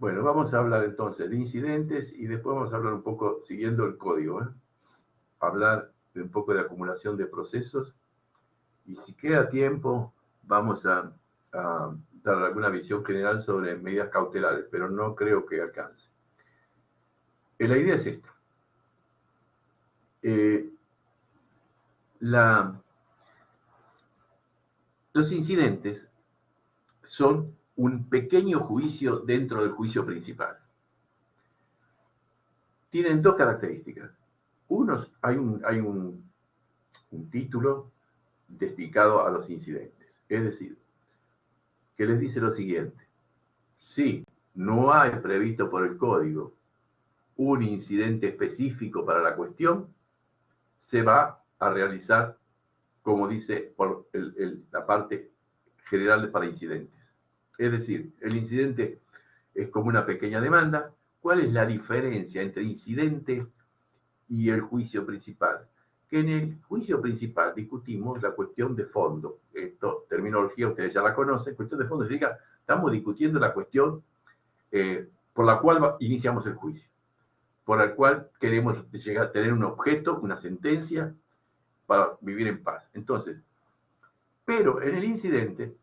Bueno, vamos a hablar entonces de incidentes y después vamos a hablar un poco, siguiendo el código, hablar de un poco de acumulación de procesos y si queda tiempo vamos a dar alguna visión general sobre medidas cautelares, pero no creo que alcance. La idea es esta. Los incidentes son un pequeño juicio dentro del juicio principal. Tienen dos características. Hay un título dedicado a los incidentes. Es decir, que les dice lo siguiente. Si no hay previsto por el código un incidente específico para la cuestión, se va a realizar, como dice por la parte general para incidentes. Es decir, el incidente es como una pequeña demanda. ¿Cuál es la diferencia entre incidente y el juicio principal? Que en el juicio principal discutimos la cuestión de fondo. Esto, terminología, ustedes ya la conocen. Cuestión de fondo significa, estamos discutiendo la cuestión por la cual iniciamos el juicio, por la cual queremos llegar a tener un objeto, una sentencia, para vivir en paz. Entonces, pero en el incidente,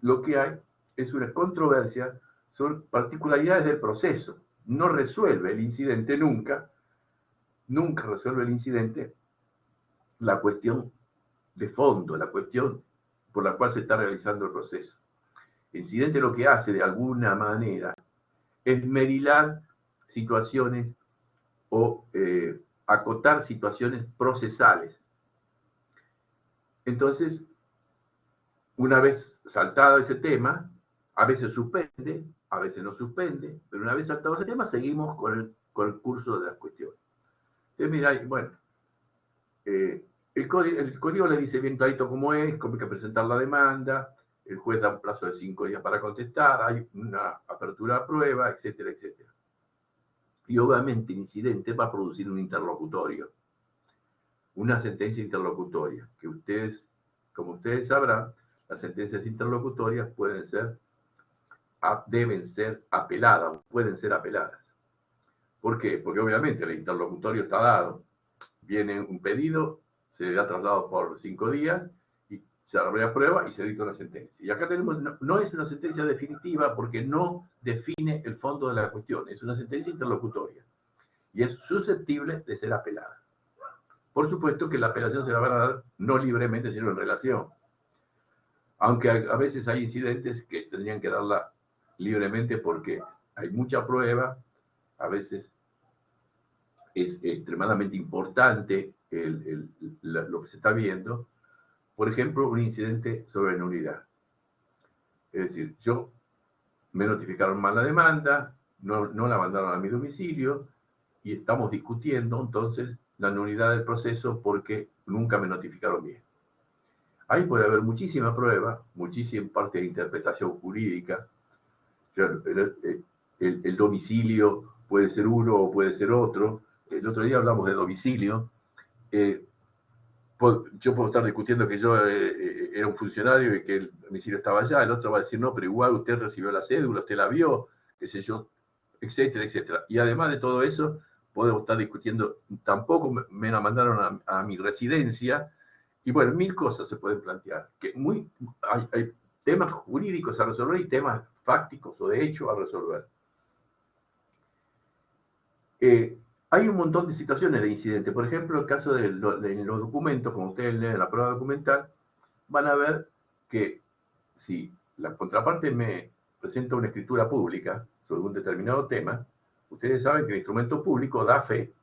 lo que hay es una controversia sobre particularidades del proceso. No resuelve el incidente nunca resuelve el incidente la cuestión de fondo, la cuestión por la cual se está realizando el proceso. El incidente lo que hace de alguna manera es merilar situaciones o acotar situaciones procesales. Entonces, una vez saltado ese tema, a veces suspende, a veces no suspende, pero una vez saltado ese tema, seguimos con el curso de las cuestiones. Entonces, mira, bueno, el código le dice bien clarito cómo es, cómo hay que presentar la demanda, el juez da un plazo de 5 días para contestar, hay una apertura a prueba, etcétera, etcétera. Y obviamente el incidente va a producir un interlocutorio, una sentencia interlocutoria, que ustedes, como ustedes sabrán, las sentencias interlocutorias deben ser apeladas, pueden ser apeladas. ¿Por qué? Porque obviamente el interlocutorio está dado, viene un pedido, se le da traslado por 5 días y se abre a prueba y se dicta una sentencia. Y acá tenemos, no es una sentencia definitiva porque no define el fondo de la cuestión, es una sentencia interlocutoria y es susceptible de ser apelada. Por supuesto que la apelación se va a dar no libremente, sino en relación. Aunque a veces hay incidentes que tendrían que darla libremente porque hay mucha prueba, a veces es extremadamente importante lo que se está viendo. Por ejemplo, un incidente sobre nulidad. Es decir, me notificaron mal la demanda, no la mandaron a mi domicilio y estamos discutiendo entonces la nulidad del proceso porque nunca me notificaron bien. Ahí puede haber muchísima prueba, muchísima parte de interpretación jurídica. El domicilio puede ser uno o puede ser otro. El otro día hablamos de domicilio. Yo puedo estar discutiendo que yo era un funcionario y que el domicilio estaba allá. El otro va a decir, no, pero igual usted recibió la cédula, usted la vio, qué sé yo, etcétera, etcétera. Y además de todo eso, podemos estar discutiendo, tampoco me la mandaron a mi residencia. Y bueno, 1000 cosas se pueden plantear. Hay temas jurídicos a resolver y temas fácticos o de hecho a resolver. Hay un montón de situaciones de incidente. Por ejemplo, el caso de los documentos, como ustedes leen la prueba documental, van a ver que si la contraparte me presenta una escritura pública sobre un determinado tema, ustedes saben que el instrumento público da fe,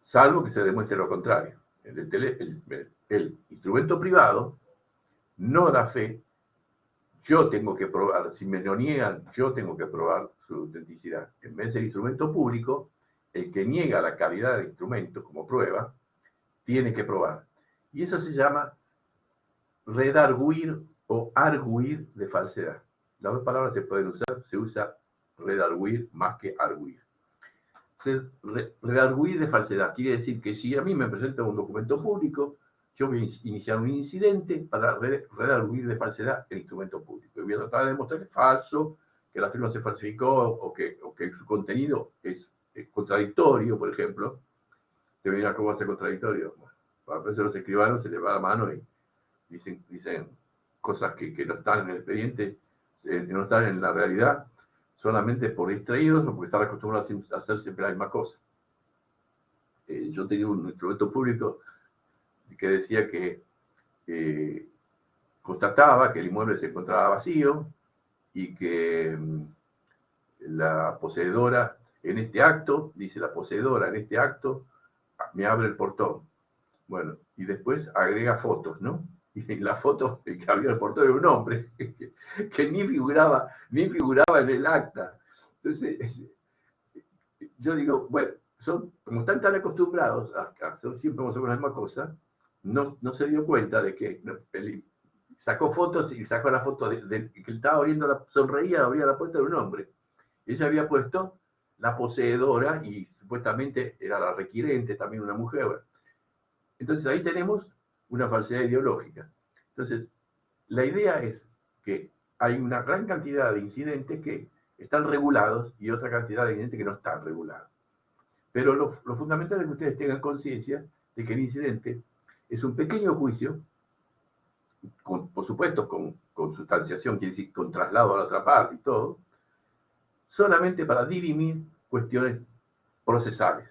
salvo que se demuestre lo contrario. El instrumento privado no da fe. Yo tengo que probar, si me lo niegan, yo tengo que probar su autenticidad. En vez del instrumento público, el que niega la calidad del instrumento como prueba, tiene que probar. Y eso se llama redarguir o arguir de falsedad. Las dos palabras se pueden usar, se usa redarguir más que arguir. Redarguir de falsedad quiere decir que si a mí me presenta un documento público, yo voy a iniciar un incidente para redarguir de falsedad el instrumento público. Y voy a tratar de demostrar que es falso, que la firma se falsificó o que su contenido es contradictorio, por ejemplo. ¿Te dirás cómo va a ser contradictorio? Bueno, a veces los escribanos se les va la mano y dicen cosas que no están en el expediente, no están en la realidad, solamente por distraídos o porque están acostumbrados a hacer siempre la misma cosa. Yo tenía un instrumento público que decía que constataba que el inmueble se encontraba vacío y que la poseedora en este acto, dice la poseedora en este acto, me abre el portón. Bueno, y después agrega fotos, ¿no? Y en la foto, el que abrió el portón era un hombre que ni figuraba en el acta. Entonces, yo digo, bueno, como están tan acostumbrados a hacer siempre la misma cosa, no se dio cuenta de que sacó fotos y sacó la foto de que él estaba abriendo sonreía, abría la puerta de un hombre. Ella había puesto la poseedora y supuestamente era la requirente, también una mujer. Entonces ahí tenemos una falsedad ideológica. Entonces, la idea es que hay una gran cantidad de incidentes que están regulados y otra cantidad de incidentes que no están regulados. Pero lo fundamental es que ustedes tengan conciencia de que el incidente es un pequeño juicio, por supuesto con sustanciación, quiere decir con traslado a la otra parte y todo, solamente para dirimir cuestiones procesales,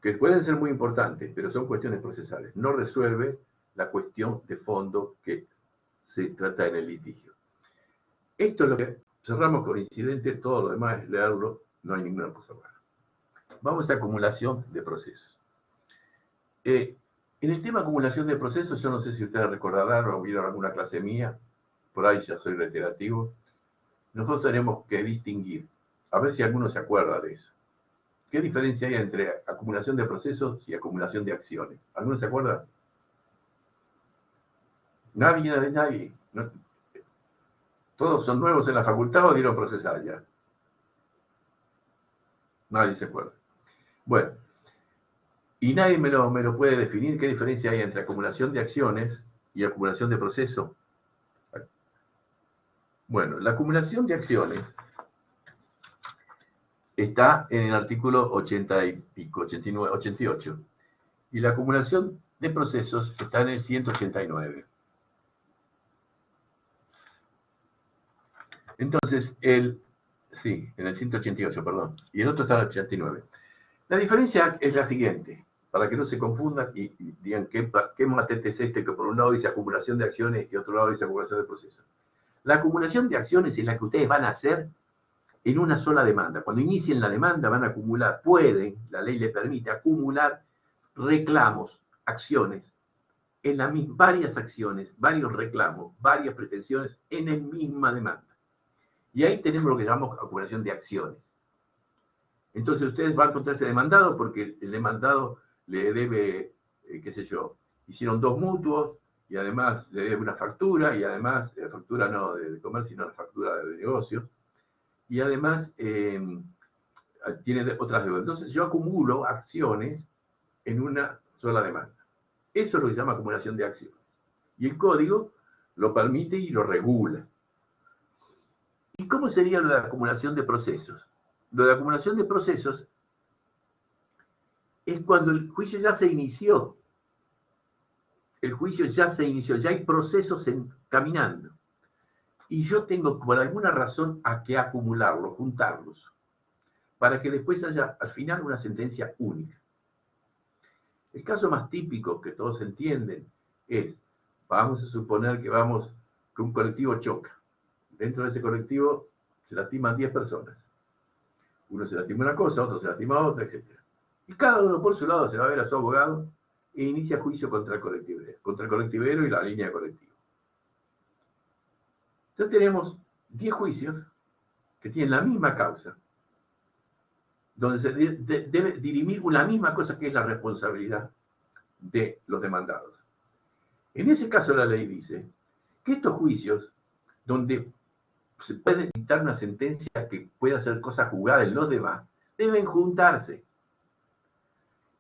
que pueden ser muy importantes, pero son cuestiones procesales. No resuelve la cuestión de fondo que se trata en el litigio. Esto es lo que cerramos con incidente, todo lo demás es leerlo, no hay ninguna cosa rara. Vamos a acumulación de procesos. En el tema acumulación de procesos, yo no sé si ustedes recordarán o vieron alguna clase mía, por ahí ya soy reiterativo, nosotros tenemos que distinguir, a ver si alguno se acuerda de eso. ¿Qué diferencia hay entre acumulación de procesos y acumulación de acciones? ¿Alguno se acuerda? Nadie. No. ¿Todos son nuevos en la facultad o dieron procesal ya? Nadie se acuerda. Bueno, y nadie me lo puede definir qué diferencia hay entre acumulación de acciones y acumulación de procesos. Bueno, la acumulación de acciones está en el artículo 80 y pico, 89, 88. Y la acumulación de procesos está en el 189. Entonces, sí, en el 188, perdón. Y el otro está en el 89. La diferencia es la siguiente, para que no se confundan y digan qué matete es este que por un lado dice acumulación de acciones y otro lado dice acumulación de procesos. La acumulación de acciones es la que ustedes van a hacer en una sola demanda. Cuando inicien la demanda van a acumular, pueden, la ley le permite acumular reclamos, acciones, en varias acciones, varios reclamos, varias pretensiones en la misma demanda. Y ahí tenemos lo que llamamos acumulación de acciones. Entonces ustedes van contra ese demandado porque el demandado le debe, qué sé yo, hicieron 2 mutuos y además le debe una factura y además, factura no de comercio, sino la factura de negocio. Y además tiene otras deudas. Entonces yo acumulo acciones en una sola demanda. Eso es lo que se llama acumulación de acciones. Y el código lo permite y lo regula. ¿Y cómo sería lo de acumulación de procesos? Lo de acumulación de procesos es cuando el juicio ya se inició. El juicio ya se inició, ya hay procesos caminando. Y yo tengo por alguna razón a que acumularlos, juntarlos, para que después haya al final una sentencia única. El caso más típico que todos entienden es, vamos a suponer que un colectivo choca. Dentro de ese colectivo se lastiman 10 personas. Uno se lastima una cosa, otro se lastima otra, etc. Y cada uno por su lado se va a ver a su abogado e inicia juicio contra el colectivero y la línea de colectivo. Entonces tenemos 10 juicios que tienen la misma causa, donde se debe dirimir la misma cosa que es la responsabilidad de los demandados. En ese caso la ley dice que estos juicios, donde se puede dictar una sentencia que pueda ser cosa juzgada en los demás, deben juntarse.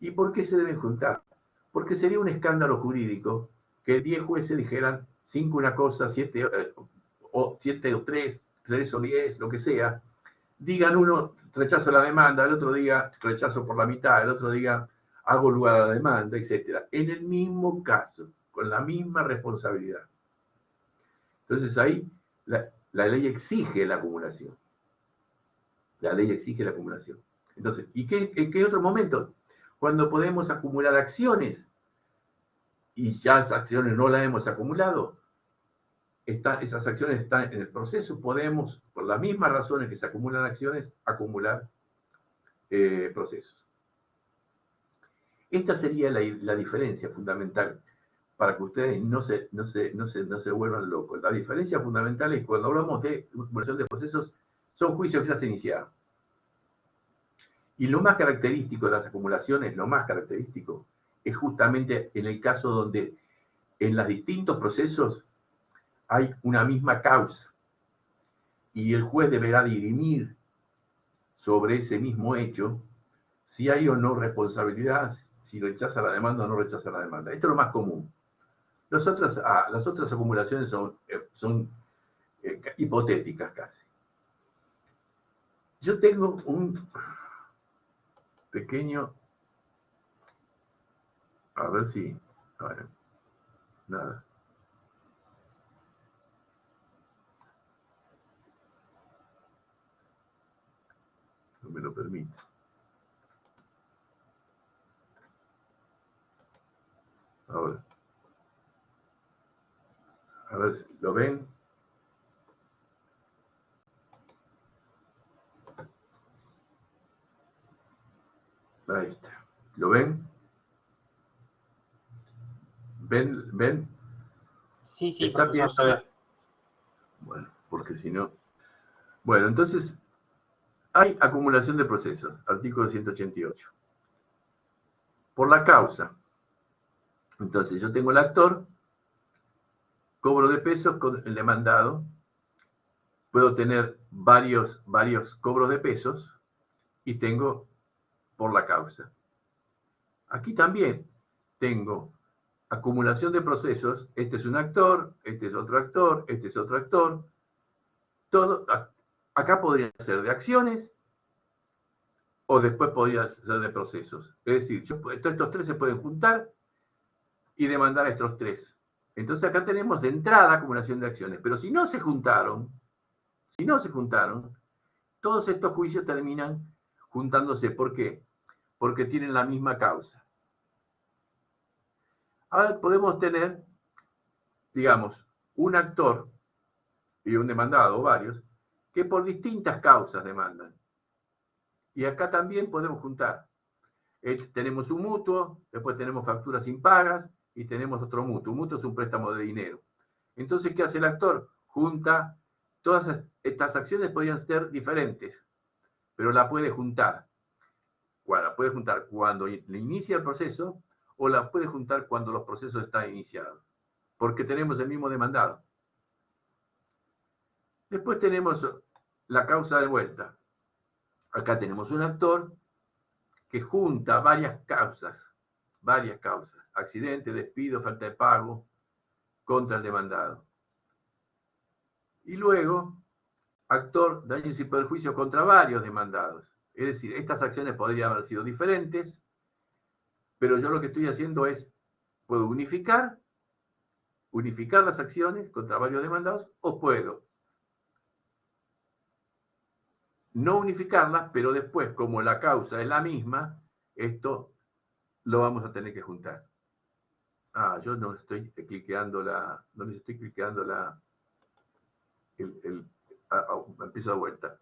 ¿Y por qué se deben juntar? Porque sería un escándalo jurídico que 10 jueces dijeran 5 una cosa, 7 o 3, 3 o 10, lo que sea, digan uno rechazo la demanda, el otro diga rechazo por la mitad, el otro diga hago lugar a la demanda, etc. En el mismo caso, con la misma responsabilidad. Entonces ahí la ley exige la acumulación. La ley exige la acumulación. Entonces, ¿y qué otro momento? Cuando podemos acumular acciones y ya esas acciones no las hemos acumulado, esas acciones están en el proceso, podemos, por las mismas razones que se acumulan acciones, acumular procesos. Esta sería la diferencia fundamental para que ustedes no se vuelvan locos. La diferencia fundamental es cuando hablamos de acumulación de procesos, son juicios que ya se iniciaron. Y lo más característico de las acumulaciones, lo más característico, es justamente en el caso donde en los distintos procesos hay una misma causa y el juez deberá dirimir sobre ese mismo hecho si hay o no responsabilidad, si rechaza la demanda o no rechaza la demanda. Esto es lo más común. Las otras acumulaciones son hipotéticas casi. Yo tengo un pequeño... A ver si... Ahora, nada. No me lo permite. Ahora. A ver, ¿lo ven? Ahí está. ¿Lo ven? ¿Ven? Sí, sí, ¿Está bien? profesor, se ve. Bueno, porque si no... Bueno, entonces, hay acumulación de procesos, artículo 188. Por la causa. Entonces, yo tengo el actor, cobro de pesos con el demandado, puedo tener varios cobros de pesos y tengo por la causa. Aquí también tengo acumulación de procesos, este es un actor, este es otro actor, este es otro actor, todo, acá podría ser de acciones o después podría ser de procesos. Es decir, estos tres se pueden juntar y demandar a estos tres. Entonces acá tenemos de entrada acumulación de acciones, pero si no se juntaron, todos estos juicios terminan juntándose. ¿Por qué? Porque tienen la misma causa. Ahora podemos tener, digamos, un actor y un demandado, o varios, que por distintas causas demandan. Y acá también podemos juntar. Tenemos un mutuo, después tenemos facturas impagas y tenemos otro mutuo. Un mutuo es un préstamo de dinero. Entonces, ¿qué hace el actor? Junta, todas estas acciones podrían ser diferentes, pero la puede juntar. La puede juntar cuando le inicia el proceso o la puede juntar cuando los procesos están iniciados, porque tenemos el mismo demandado. Después tenemos la causa de vuelta. Acá tenemos un actor que junta varias causas, accidente, despido, falta de pago, contra el demandado. Y luego, actor, daños y perjuicios contra varios demandados. Es decir, estas acciones podrían haber sido diferentes, pero yo lo que estoy haciendo es, puedo unificar las acciones contra varios demandados, o puedo no unificarlas, pero después, como la causa es la misma, esto lo vamos a tener que juntar. Yo no estoy cliqueando empiezo de vuelta.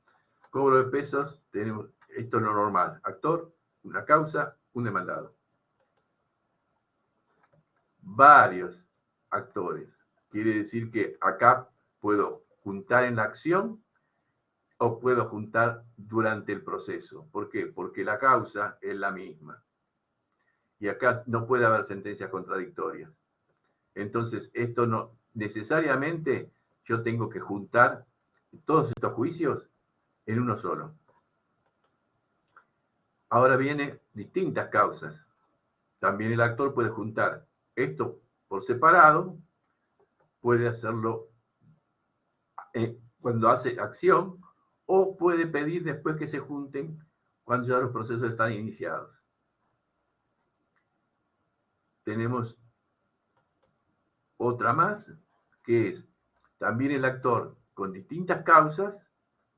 Cobro de pesos, tenemos, esto es lo normal. Actor, una causa, un demandado. Varios actores. Quiere decir que acá puedo juntar en la acción o puedo juntar durante el proceso. ¿Por qué? Porque la causa es la misma. Y acá no puede haber sentencias contradictorias. Entonces, esto no necesariamente yo tengo que juntar todos estos juicios en uno solo. Ahora vienen distintas causas. También el actor puede juntar esto por separado, puede hacerlo cuando hace acción, o puede pedir después que se junten cuando ya los procesos están iniciados. Tenemos otra más, que es también el actor con distintas causas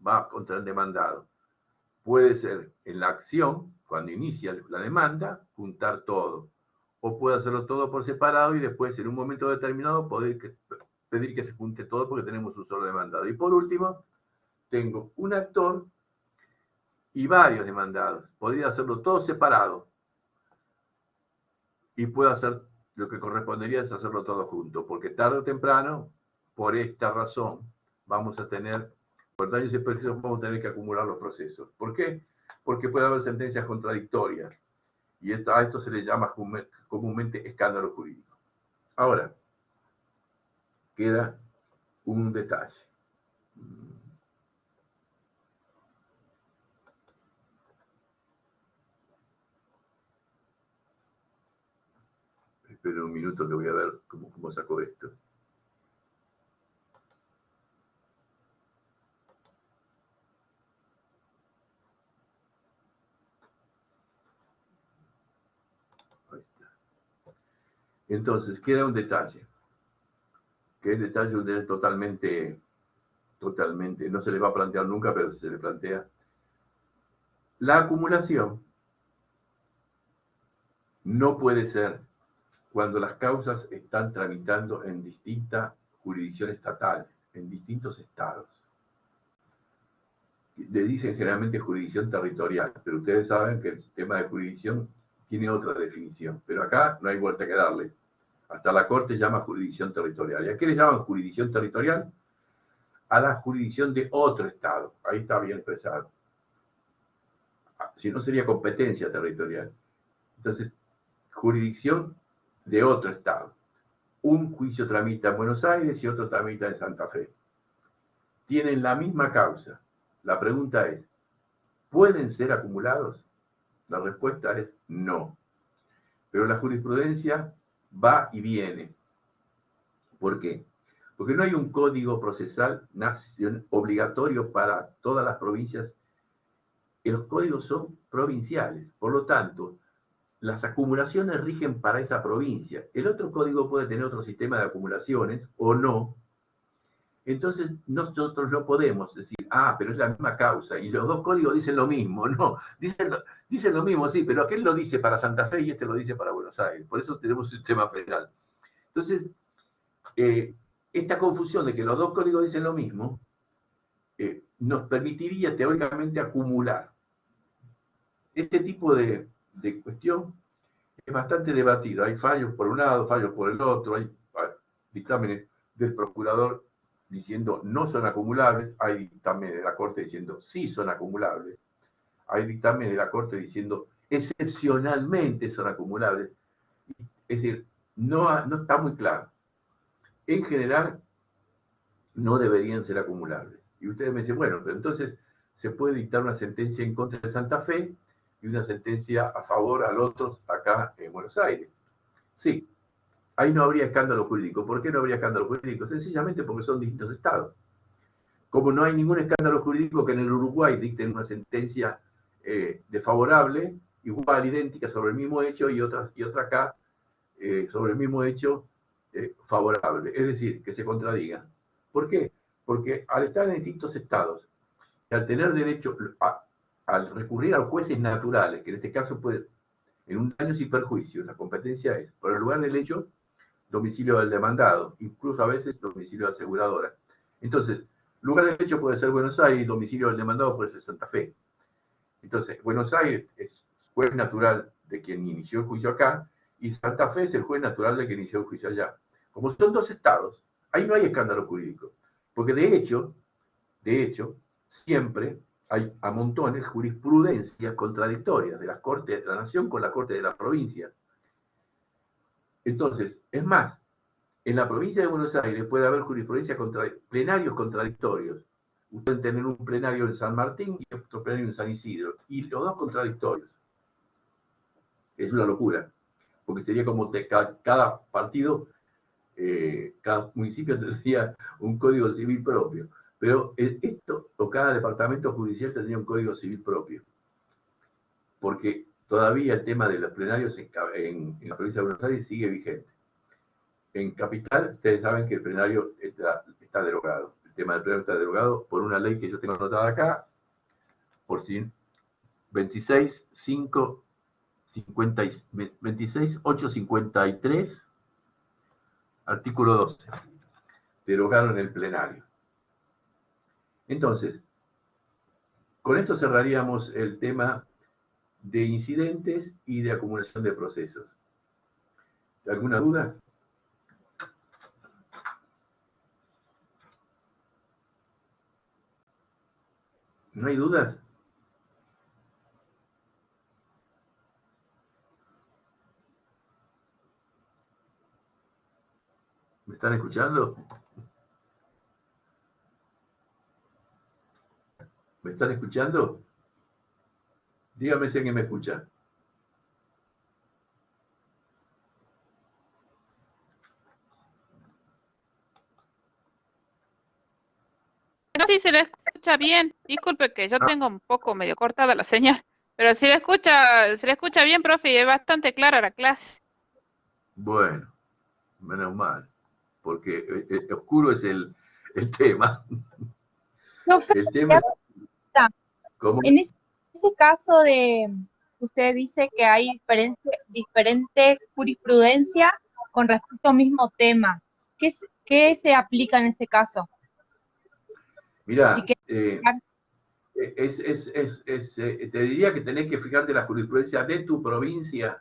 va contra el demandado. Puede ser en la acción, cuando inicia la demanda, juntar todo. O puede hacerlo todo por separado y después, en un momento determinado, poder pedir que se junte todo porque tenemos un solo demandado. Y por último, tengo un actor y varios demandados. Podría hacerlo todo separado. Y puedo hacer lo que correspondería es hacerlo todo junto, porque tarde o temprano, por esta razón, vamos a tener, por daños y perjuicios, vamos a tener que acumular los procesos. ¿Por qué? Porque puede haber sentencias contradictorias. Y a esto se le llama comúnmente escándalo jurídico. Ahora, queda un detalle. Esperen un minuto que voy a ver cómo saco esto. Ahí está. Entonces, queda un detalle. Que es detalle totalmente, no se le va a plantear nunca, pero se le plantea. La acumulación no puede ser cuando las causas están tramitando en distinta jurisdicción estatal, en distintos estados. Le dicen generalmente jurisdicción territorial, pero ustedes saben que el sistema de jurisdicción tiene otra definición, pero acá no hay vuelta que darle. Hasta la Corte llama jurisdicción territorial. ¿Y a qué le llaman jurisdicción territorial? A la jurisdicción de otro estado. Ahí está bien expresado. Si no, sería competencia territorial. Entonces, jurisdicción de otro estado. Un juicio tramita en Buenos Aires y otro tramita en Santa Fe. Tienen la misma causa. La pregunta es, ¿pueden ser acumulados? La respuesta es no. Pero la jurisprudencia va y viene. ¿Por qué? Porque no hay un código procesal obligatorio para todas las provincias. Los códigos son provinciales. Por lo tanto, las acumulaciones rigen para esa provincia. El otro código puede tener otro sistema de acumulaciones o no. Entonces, nosotros no podemos decir, pero es la misma causa y los dos códigos dicen lo mismo. No, dicen lo mismo, sí, pero aquel lo dice para Santa Fe y este lo dice para Buenos Aires. Por eso tenemos un sistema federal. Entonces, esta confusión de que los dos códigos dicen lo mismo nos permitiría teóricamente acumular. Este tipo de cuestión es bastante debatido. Hay fallos por un lado, fallos por el otro, hay dictámenes del procurador diciendo no son acumulables, hay dictámenes de la Corte diciendo sí son acumulables, hay dictámenes de la Corte diciendo excepcionalmente son acumulables. Es decir, no está muy claro. En general, no deberían ser acumulables. Y ustedes me dicen, bueno, pero entonces se puede dictar una sentencia en contra de Santa Fe y una sentencia a favor a los otros acá en Buenos Aires. Sí, ahí no habría escándalo jurídico. ¿Por qué no habría escándalo jurídico? Sencillamente porque son distintos estados. Como no hay ningún escándalo jurídico que en el Uruguay dicten una sentencia desfavorable, igual, idéntica, sobre el mismo hecho, y otra acá sobre el mismo hecho favorable. Es decir, que se contradigan. ¿Por qué? Porque al estar en distintos estados y al tener derecho, al recurrir a los jueces naturales, que en este caso puede, en un daños y perjuicios, la competencia es, por el lugar del hecho, domicilio del demandado, incluso a veces domicilio de aseguradora. Entonces, lugar del hecho puede ser Buenos Aires, domicilio del demandado puede ser Santa Fe. Entonces, Buenos Aires es juez natural de quien inició el juicio acá, y Santa Fe es el juez natural de quien inició el juicio allá. Como son dos estados, ahí no hay escándalo jurídico, porque de hecho, siempre hay a montones jurisprudencias contradictorias de las Cortes de la Nación con la Corte de la provincia. Entonces, es más, en la provincia de Buenos Aires puede haber jurisprudencia plenarios contradictorios. Pueden tener un plenario en San Martín y otro plenario en San Isidro, y los dos contradictorios. Es una locura, porque sería como cada partido, cada municipio tendría un código civil propio. Pero esto, o cada departamento judicial tendría un código civil propio, porque todavía el tema de los plenarios en la provincia de Buenos Aires sigue vigente. En Capital, ustedes saben que el plenario está derogado. El tema del plenario está derogado por una ley que yo tengo anotada acá, por 26.853, artículo 12. Derogaron el plenario. Entonces, con esto cerraríamos el tema de incidentes y de acumulación de procesos. ¿Alguna duda? ¿No hay dudas? ¿Me están escuchando? ¿Me están escuchando? Dígame si alguien me escucha. No sé si se le escucha bien. Disculpe que yo tengo un poco medio cortada la señal. Pero si se le escucha bien, profe, y es bastante clara la clase. Bueno, menos mal, porque oscuro es el tema. Profe, El tema es cómo... en ese caso de, usted dice que hay diferente jurisprudencia con respecto al mismo tema. ¿Qué se aplica en ese caso? Mira, Si quiere te diría que tenés que fijarte la jurisprudencia de tu provincia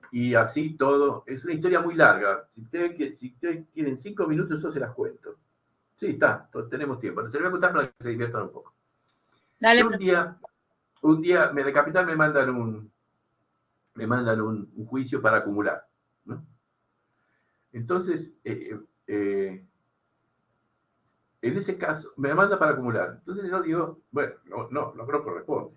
y así todo. Es una historia muy larga. Si ustedes quieren 5 minutos, yo se las cuento. Sí, está, tenemos tiempo. Se lo voy a contar para que se diviertan un poco. dale, Yo un día de Capital me mandan un juicio para acumular, ¿no? Entonces, en ese caso, me manda para acumular. Entonces yo digo, bueno, no corresponde.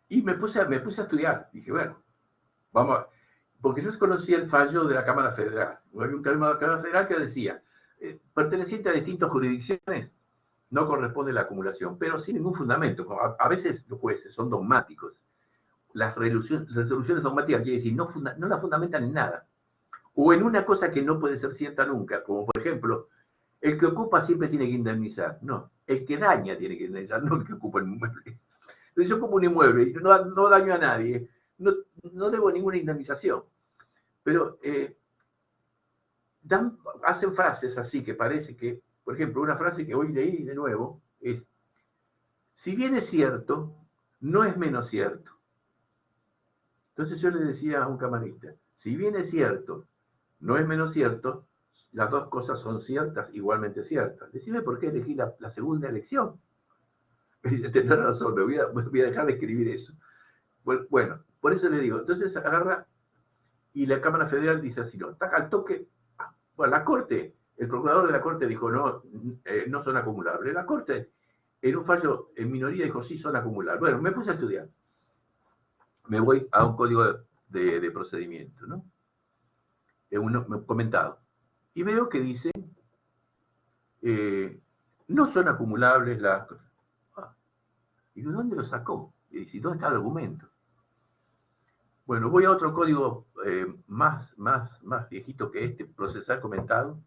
Y me puse a estudiar. Dije, bueno, vamos a... Porque yo conocía el fallo de la Cámara Federal. Había un Cámara Federal que decía, perteneciente a distintas jurisdicciones, no corresponde la acumulación, pero sin ningún fundamento. A veces los jueces son dogmáticos. Las resoluciones dogmáticas quiere decir, no la fundamentan en nada. O en una cosa que no puede ser cierta nunca, como por ejemplo, el que ocupa siempre tiene que indemnizar. No, el que daña tiene que indemnizar, no el que ocupa el inmueble. Entonces yo como un inmueble y no daño a nadie, no debo ninguna indemnización. Pero hacen frases así que parece que, por ejemplo, una frase que hoy leí de nuevo es, si bien es cierto, no es menos cierto. Entonces yo le decía a un camarista, si bien es cierto, no es menos cierto, las dos cosas son ciertas, igualmente ciertas. Decime por qué elegí la segunda elección. Me dice, tenés razón, voy a dejar de escribir eso. Bueno, por eso le digo, entonces agarra y la Cámara Federal dice así, no, está al toque. Bueno, la Corte, el procurador de la Corte dijo, no son acumulables. La Corte, en un fallo en minoría, dijo, sí, son acumulables. Bueno, me puse a estudiar. Me voy a un código de procedimiento, ¿no? Uno comentado. Y veo que dice, no son acumulables las cosas. ¿Y de dónde lo sacó? Y dice, ¿dónde está el argumento? Bueno, voy a otro código más viejito que este, procesal comentado,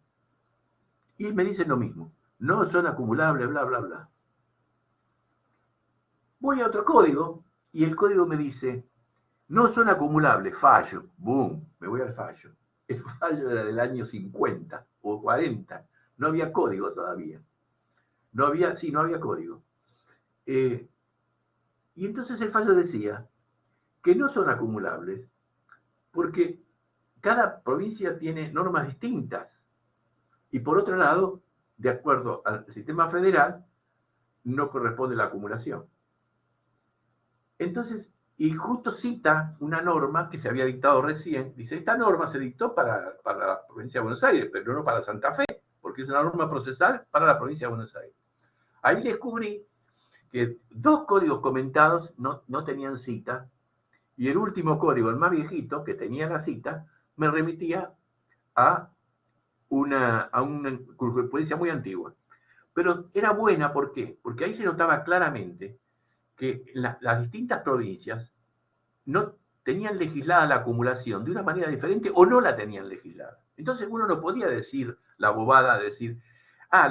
y me dicen lo mismo. No son acumulables, bla, bla, bla. Voy a otro código, y el código me dice, no son acumulables, fallo. Boom, me voy al fallo. El fallo era del año 50 o 40. No había código todavía. No había código. Y entonces el fallo decía que no son acumulables porque cada provincia tiene normas distintas. Y por otro lado, de acuerdo al sistema federal, no corresponde la acumulación. Entonces, y justo cita una norma que se había dictado recién, dice, esta norma se dictó para la provincia de Buenos Aires, pero no para Santa Fe, porque es una norma procesal para la provincia de Buenos Aires. Ahí descubrí que dos códigos comentados no tenían cita, y el último código, el más viejito, que tenía la cita, me remitía a a una jurisprudencia muy antigua. Pero era buena, ¿por qué? Porque ahí se notaba claramente que las distintas provincias no tenían legislada la acumulación de una manera diferente o no la tenían legislada. Entonces uno no podía decir la bobada de decir,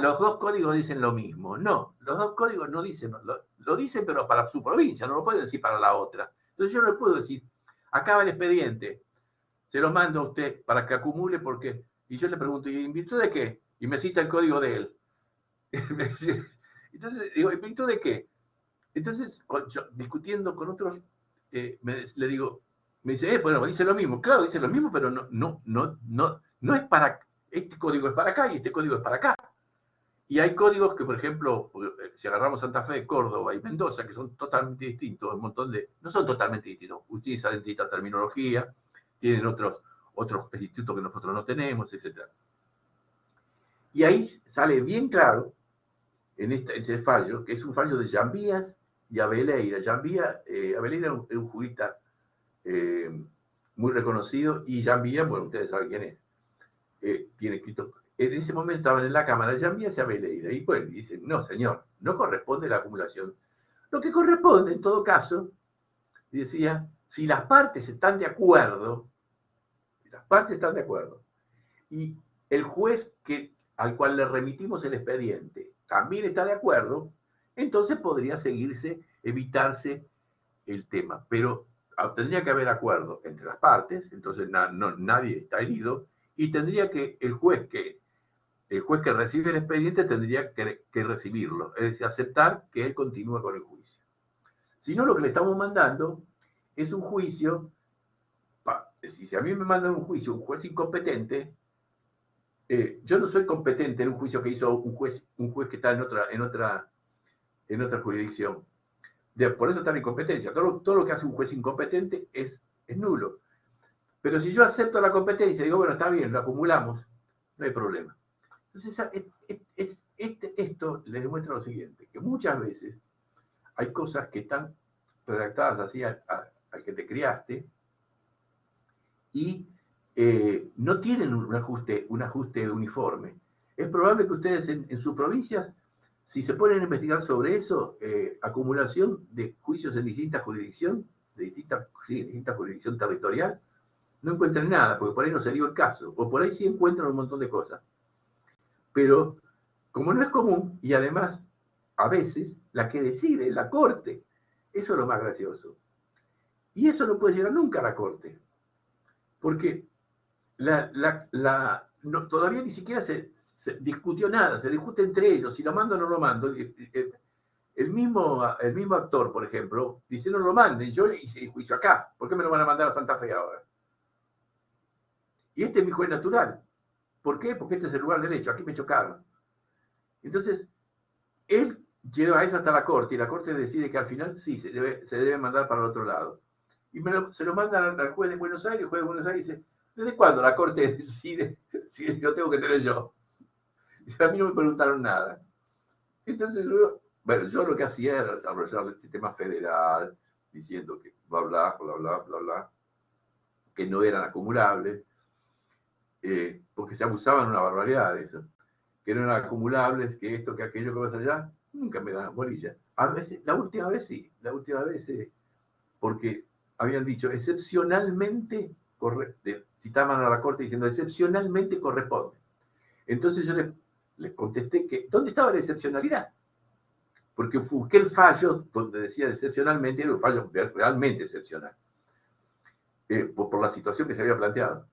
los dos códigos dicen lo mismo. No, los dos códigos no dicen, lo dicen pero para su provincia, no lo pueden decir para la otra. Entonces yo no le puedo decir, acaba el expediente, se lo mando a usted para que acumule porque, y yo le pregunto, ¿y en virtud de qué? Y me cita el código de él. Entonces, digo, ¿en virtud de qué? Entonces, yo, discutiendo con otros, le digo, me dice, bueno, dice lo mismo. Claro, dice lo mismo, pero no es para, este código es para acá y este código es para acá. Y hay códigos que, por ejemplo, si agarramos Santa Fe, Córdoba y Mendoza, que son totalmente distintos, un montón de, no son totalmente distintos, utilizan distinta terminología, tienen otros institutos que nosotros no tenemos, etc. Y ahí sale bien claro, en este fallo, que es un fallo de Jambías y Abeleira. Abeleira era un jurista muy reconocido, y Jambías, bueno, ustedes saben quién es, tiene escrito, en ese momento estaban en la Cámara de Jambías y Abeleira, y pues dicen, no señor, no corresponde la acumulación. Lo que corresponde, en todo caso, decía, si las partes están de acuerdo, y el juez al cual le remitimos el expediente también está de acuerdo, entonces podría evitarse el tema. Pero tendría que haber acuerdo entre las partes, entonces nadie está herido, y tendría que el juez que recibe el expediente tendría que recibirlo, es decir, aceptar que él continúe con el juicio. Si no, lo que le estamos mandando es un juicio, si a mí me mandan un juicio un juez incompetente, yo no soy competente en un juicio que hizo un juez que está en otra jurisdicción. Por eso está la incompetencia. Todo lo que hace un juez incompetente es nulo. Pero si yo acepto la competencia y digo, bueno, está bien, lo acumulamos, no hay problema. Entonces, esto les demuestra lo siguiente, que muchas veces hay cosas que están redactadas así al que te criaste y no tienen un ajuste uniforme. Es probable que ustedes en sus provincias, si se ponen a investigar sobre eso, acumulación de juicios en distintas jurisdicciones, de distinta jurisdicción territorial, no encuentren nada, porque por ahí no se dio el caso, o por ahí sí encuentran un montón de cosas. Pero como no es común, y además a veces la que decide es la Corte, eso es lo más gracioso. Y eso no puede llegar nunca a la Corte, porque todavía ni siquiera se discutió nada, se discute entre ellos, si lo mando o no lo mando. El mismo actor, por ejemplo, dice, no lo manden, yo hice el juicio acá, ¿por qué me lo van a mandar a Santa Fe ahora? Y este es mi juez natural. ¿Por qué? Porque este es el lugar derecho, aquí me chocaron. Entonces, él lleva eso hasta la Corte, y la Corte decide que al final sí, se debe mandar para el otro lado. Y se lo mandan al juez de Buenos Aires, el juez de Buenos Aires dice, ¿desde cuándo la Corte decide si lo tengo que tener yo? Y a mí no me preguntaron nada. Entonces, yo lo que hacía era desarrollar el sistema federal, diciendo que bla, bla, bla, bla, bla, bla, que no eran acumulables, porque se abusaban una barbaridad de eso, que no eran acumulables, que esto, que aquello, que vas allá, nunca me daban bolilla. A veces, la última vez sí, porque habían dicho excepcionalmente, citaban a la Corte diciendo excepcionalmente corresponde. Entonces yo les contesté que, ¿dónde estaba la excepcionalidad? Porque busqué el fallo donde decía excepcionalmente, era un fallo realmente excepcional, por la situación que se había planteado.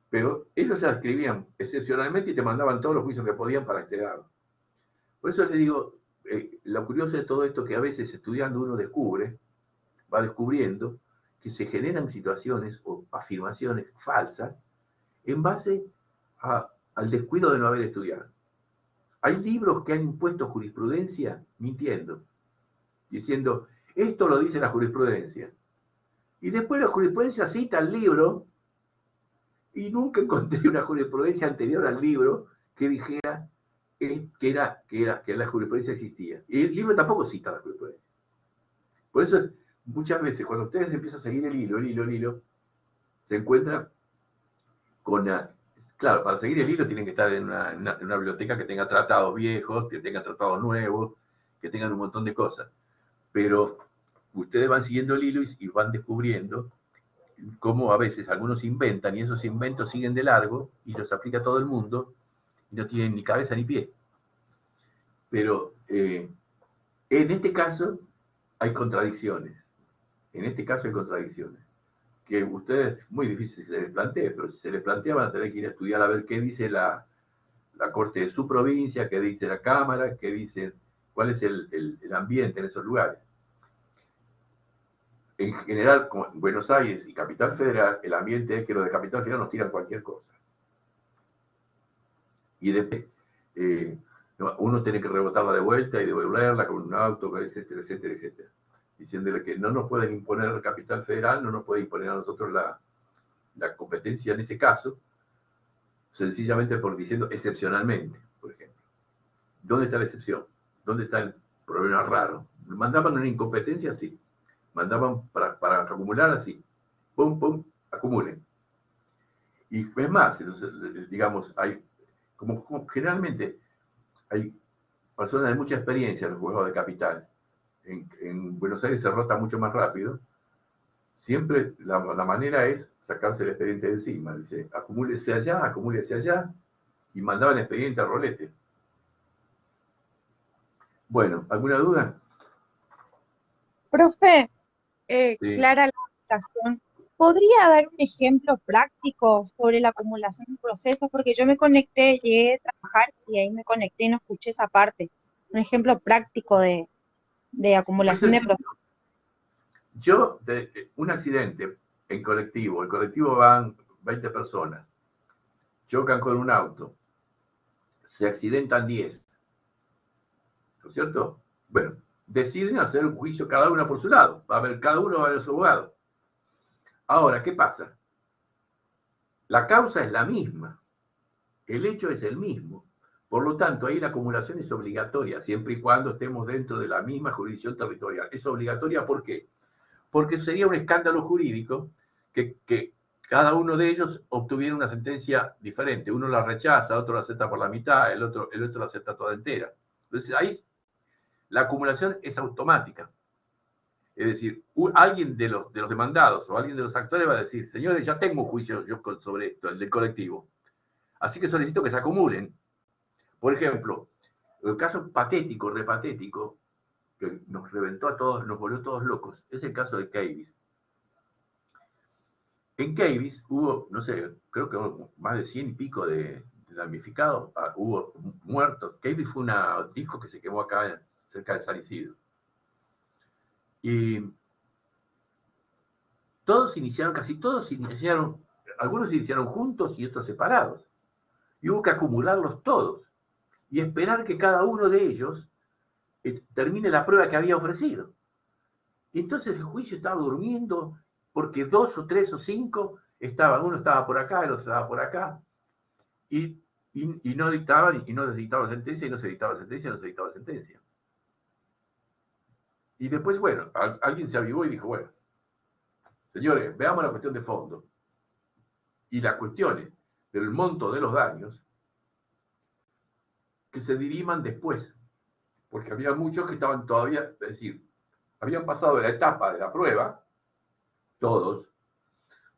Pero ellos ya escribían excepcionalmente y te mandaban todos los juicios que podían para entregarlo. Por eso les digo, lo curioso de todo esto, que a veces estudiando uno va descubriendo que se generan situaciones o afirmaciones falsas en base al descuido de no haber estudiado. Hay libros que han impuesto jurisprudencia mintiendo, diciendo, esto lo dice la jurisprudencia. Y después la jurisprudencia cita el libro, y nunca encontré una jurisprudencia anterior al libro que dijera que la jurisprudencia existía. Y el libro tampoco cita la jurisprudencia. Por eso, muchas veces, cuando ustedes empiezan a seguir el hilo, se encuentran con Claro, para seguir el hilo tienen que estar en una biblioteca que tenga tratados viejos, que tenga tratados nuevos, que tengan un montón de cosas. Pero ustedes van siguiendo el hilo y van descubriendo cómo a veces algunos inventan y esos inventos siguen de largo y los aplica a todo el mundo y no tienen ni cabeza ni pie. Pero en este caso hay contradicciones. En este caso hay contradicciones. Que ustedes, muy difícil que se les plantee, pero si se les plantea van a tener que ir a estudiar a ver qué dice la corte de su provincia, qué dice la Cámara, qué dice, cuál es el ambiente en esos lugares. En general, como en Buenos Aires y Capital Federal, el ambiente es que los de Capital Federal nos tiran cualquier cosa. Y después uno tiene que rebotarla de vuelta y devolverla con un auto, etcétera, etcétera, etcétera. Diciéndole que no nos pueden imponer el Capital Federal, no nos puede imponer a nosotros la competencia en ese caso, sencillamente por diciendo excepcionalmente, por ejemplo. ¿Dónde está la excepción? ¿Dónde está el problema raro? Mandaban una incompetencia así, mandaban para acumular así, pum, pum, acumulen. Y es más, digamos, hay, como generalmente hay personas de mucha experiencia en los juegos de capital. En Buenos Aires se rota mucho más rápido. Siempre la manera es sacarse el expediente de encima. Dice, acumúlese allá, y mandaba el expediente al rolete. Bueno, ¿alguna duda? Profe, Sí. clara la explicación. ¿Podría dar un ejemplo práctico sobre la acumulación de procesos? Porque yo me conecté, llegué a trabajar y ahí me conecté y no escuché esa parte. Un ejemplo práctico de Muy acumulación de sencillo. procesos. Un accidente en colectivo, el colectivo van 20 personas, chocan con un auto, se accidentan 10, ¿no es cierto? Bueno, deciden hacer un juicio cada una por su lado, cada uno va a ver su abogado. Ahora, ¿qué pasa? La causa es la misma, el hecho es el mismo, por lo tanto, ahí la acumulación es obligatoria, siempre y cuando estemos dentro de la misma jurisdicción territorial. ¿Es obligatoria por qué? Porque sería un escándalo jurídico que cada uno de ellos obtuviera una sentencia diferente. Uno la rechaza, otro la acepta por la mitad, el otro la acepta toda entera. Entonces ahí la acumulación es automática. Es decir, alguien de los demandados o alguien de los actores va a decir, señores, ya tengo un juicio yo sobre esto, el del colectivo. Así que solicito que se acumulen. Por ejemplo, el caso patético, repatético, que nos reventó a todos, nos volvió todos locos, es el caso de Cavis. En Cavis hubo, no sé, creo que más de 100 y pico de damnificados, hubo muertos. Cavis fue un disco que se quemó acá cerca de San Isidro. Y casi todos iniciaron, algunos iniciaron juntos y otros separados. Y hubo que acumularlos todos y esperar que cada uno de ellos termine la prueba que había ofrecido. Y entonces el juicio estaba durmiendo porque 2 o 3 o 5 uno estaba por acá, el otro estaba por acá, y no dictaban, y no se dictaba sentencia, y no se dictaba sentencia, y no se dictaba sentencia. Y después, bueno, alguien se avivó y dijo, bueno, señores, veamos la cuestión de fondo. Y las cuestiones del monto de los daños que se diriman después, porque había muchos que estaban todavía, es decir, habían pasado la etapa de la prueba, todos,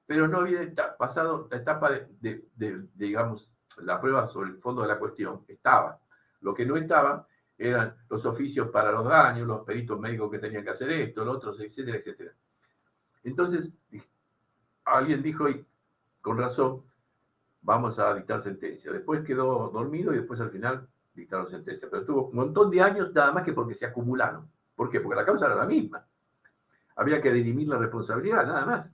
pero no habían pasado la etapa de, digamos, la prueba sobre el fondo de la cuestión. Estaba. Lo que no estaba eran los oficios para los daños, los peritos médicos que tenían que hacer esto, los otros, etcétera, etcétera. Entonces, alguien dijo, y con razón, vamos a dictar sentencia. Después quedó dormido y después al final dictaron sentencia. Pero tuvo un montón de años nada más que porque se acumularon. ¿Por qué? Porque la causa era la misma. Había que dirimir la responsabilidad, nada más.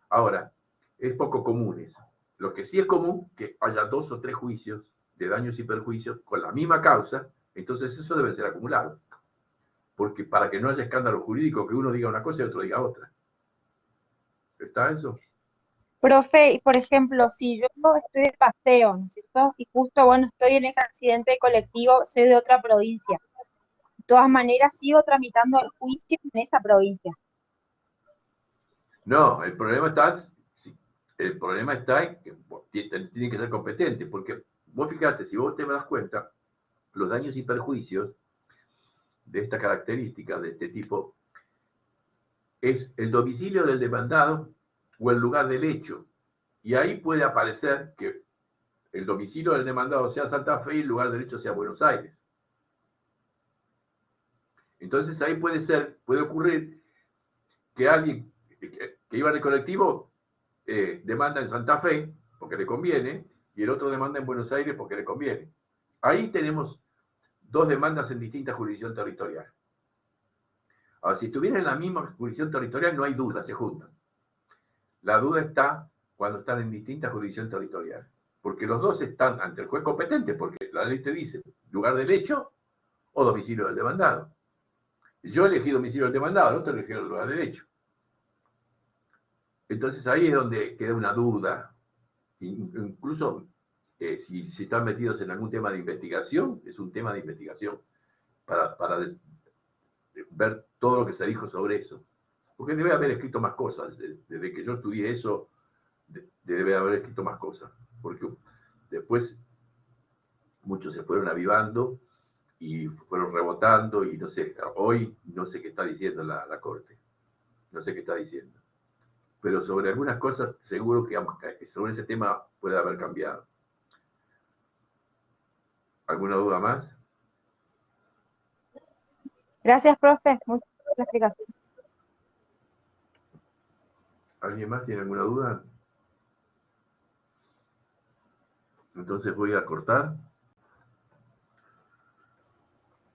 Ahora, es poco común eso. Lo que sí es común que haya 2 o 3 juicios de daños y perjuicios con la misma causa, entonces eso debe ser acumulado. Porque para que no haya escándalo jurídico, que uno diga una cosa y otro diga otra. ¿Está eso? Profe, y por ejemplo, si yo estoy de paseo, ¿no es cierto? Y justo, bueno, estoy en ese accidente de colectivo, soy de otra provincia. De todas maneras, sigo tramitando el juicio en esa provincia. No, el problema está, El problema está en que tienen que ser competentes, porque vos fíjate, si vos te das cuenta, los daños y perjuicios de esta característica, de este tipo, es el domicilio del demandado o el lugar del hecho. Y ahí puede aparecer que el domicilio del demandado sea Santa Fe y el lugar del hecho sea Buenos Aires. Entonces ahí puede ocurrir que alguien que iba en el colectivo demanda en Santa Fe porque le conviene y el otro demanda en Buenos Aires porque le conviene. Ahí tenemos dos demandas en distinta jurisdicción territorial. Ahora, si estuvieran en la misma jurisdicción territorial, no hay duda, se juntan. La duda está cuando están en distinta jurisdicción territorial, porque los dos están ante el juez competente, porque la ley te dice lugar del hecho o domicilio del demandado. Yo elegí domicilio del demandado, el otro eligió el lugar del hecho. Entonces ahí es donde queda una duda. Incluso si están metidos en algún tema de investigación, es un tema de investigación para ver todo lo que se dijo sobre eso. Porque debe haber escrito más cosas. Desde que yo estudié eso, debe haber escrito más cosas. Porque después muchos se fueron avivando y fueron rebotando y no sé, hoy no sé qué está diciendo la Corte. No sé qué está diciendo. Pero sobre algunas cosas seguro que sobre ese tema puede haber cambiado. ¿Alguna duda más? Gracias, profe. Muchas gracias por la explicación. ¿Alguien más tiene alguna duda? Entonces voy a cortar.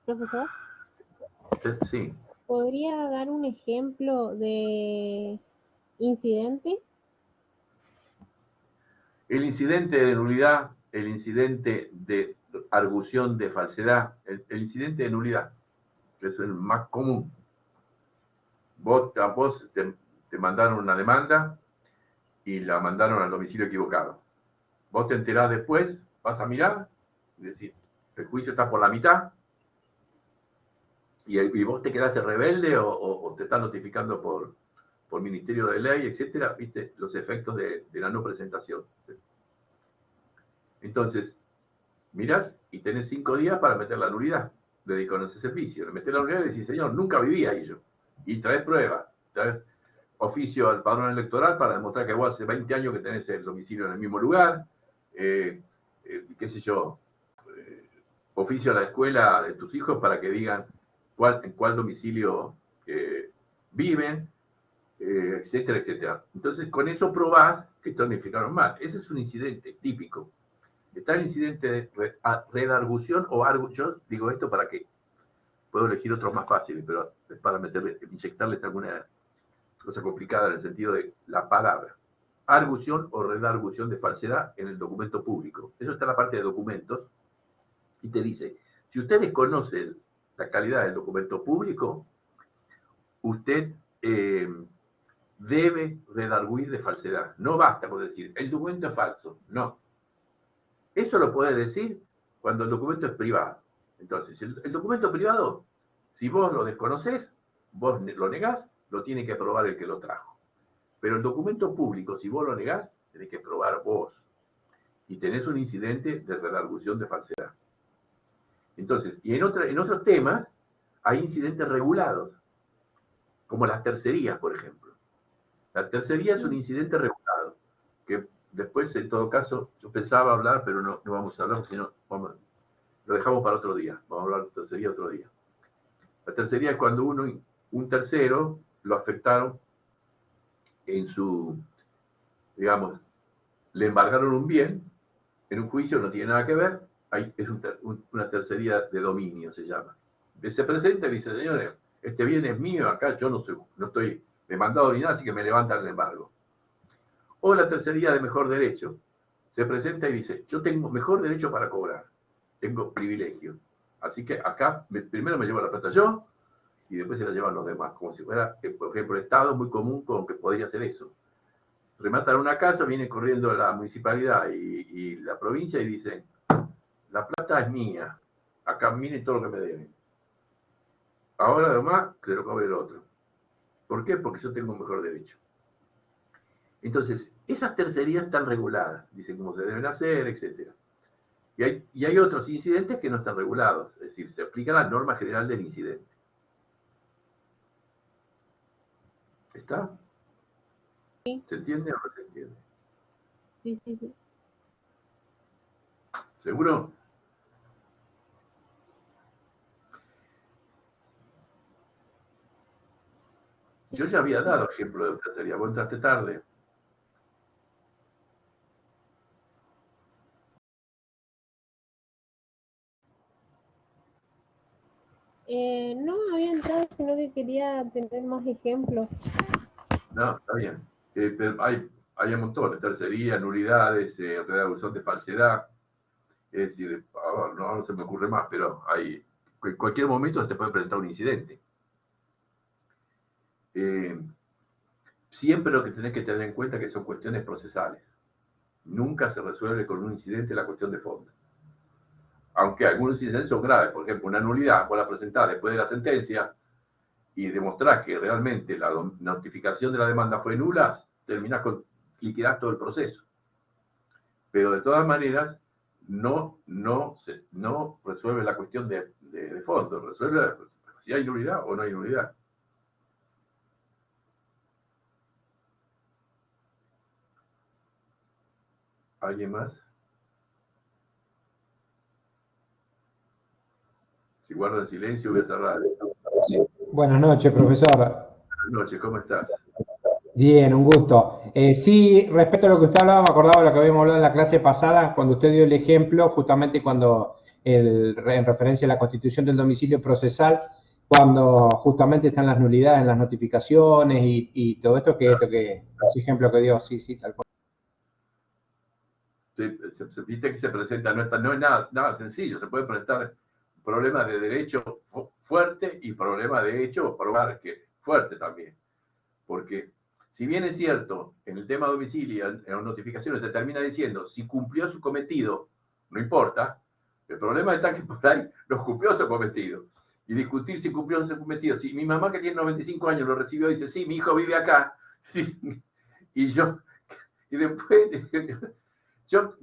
Profesor, Sí. ¿podría dar un ejemplo de incidente? El incidente de nulidad, el incidente de argución de falsedad, el incidente de nulidad, que es el más común. Vos te mandaron una demanda y la mandaron al domicilio equivocado. Vos te enterás después, vas a mirar y decís, el juicio está por la mitad y vos te quedaste rebelde o te están notificando por Ministerio de Ley, etcétera, viste los efectos de la no presentación. Entonces, mirás y tenés 5 días para meter la nulidad con ese servicio. Le metés la nulidad y decís, señor, nunca viví ahí yo. Y traes pruebas, traes oficio al padrón electoral para demostrar que vos hace 20 años que tenés el domicilio en el mismo lugar, qué sé yo, oficio a la escuela de tus hijos para que digan en cuál domicilio viven, etcétera, etcétera. Entonces, con eso probás que tonificaron mal. Ese es un incidente típico. Está el incidente de redargución o argución. Yo digo esto para que puedo elegir otros más fáciles, pero es para inyectarles alguna cosa complicada en el sentido de la palabra. Argución o redargución de falsedad en el documento público. Eso está en la parte de documentos y te dice, si usted desconoce la calidad del documento público, usted debe redarguir de falsedad. No basta con decir, el documento es falso. No. Eso lo puede decir cuando el documento es privado. Entonces, el documento privado, si vos lo desconocés, vos lo negás, lo tiene que probar el que lo trajo. Pero el documento público, si vos lo negás, tenés que probar vos. Y tenés un incidente de redargución de falsedad. Entonces, y en otros temas, hay incidentes regulados, como las tercerías, por ejemplo. La tercería es un incidente regulado, que después, en todo caso, yo pensaba hablar, pero no vamos a hablar, porque si no, lo dejamos para otro día. Vamos a hablar de tercería otro día. La tercería es cuando un tercero lo afectaron en su, digamos, le embargaron un bien, en un juicio no tiene nada que ver, es una tercería de dominio, se llama. Se presenta y dice, señores, este bien es mío, acá yo no estoy demandado ni nada, así que me levantan el embargo. O la tercería de mejor derecho. Se presenta y dice, yo tengo mejor derecho para cobrar, tengo privilegio. Así que acá primero me llevo la plata yo y después se la llevan los demás, como si fuera, por ejemplo, el Estado es muy común con que podría hacer eso. Rematan una casa, viene corriendo la municipalidad y la provincia y dicen, la plata es mía, acá miren todo lo que me deben. Ahora además se lo cobre el otro. ¿Por qué? Porque yo tengo un mejor derecho. Entonces, Esas tercerías están reguladas, dicen cómo se deben hacer, etc. Y hay otros incidentes que no están regulados, es decir, se aplica la norma general del incidente. ¿Está? Sí. ¿Se entiende o no se entiende? Sí, sí, sí. ¿Seguro? Yo ya había dado ejemplo de tercería, vos entraste tarde. No había entrado, sino que quería tener más ejemplos. No, está bien. Pero hay un montón, tercería, nulidades, reducción de falsedad. Es decir, no se me ocurre más, pero en cualquier momento se te puede presentar un incidente. Siempre lo que tenés que tener en cuenta es que son cuestiones procesales. Nunca se resuelve con un incidente la cuestión de fondo. Aunque algunos incidentes son graves, por ejemplo, una nulidad, vos la presentás después de la sentencia y demostrás que realmente la notificación de la demanda fue nula, terminás con liquidar todo el proceso. Pero de todas maneras, no resuelve la cuestión de fondo, resuelve si hay nulidad o no hay nulidad. ¿Alguien más? Si guardan silencio, voy a cerrar. Sí. Buenas noches, profesor. Buenas noches, ¿cómo estás? Bien, un gusto. Sí, respecto a lo que usted hablaba, me acordaba de lo que habíamos hablado en la clase pasada, cuando usted dio el ejemplo, justamente en referencia a la constitución del domicilio procesal, cuando justamente están las nulidades en las notificaciones y todo esto, ese ejemplo que dio, sí, tal cual. Viste que se presenta, no es nada sencillo, se puede presentar problemas de derecho fuerte y problemas de hecho probar que fuerte también. Porque si bien es cierto, en el tema domicilio, en las notificaciones te termina diciendo si cumplió su cometido, no importa, el problema está que por ahí no cumplió su cometido. Y discutir si cumplió su cometido. Si mi mamá que tiene 95 años lo recibió y dice, sí, mi hijo vive acá, sí, y después yo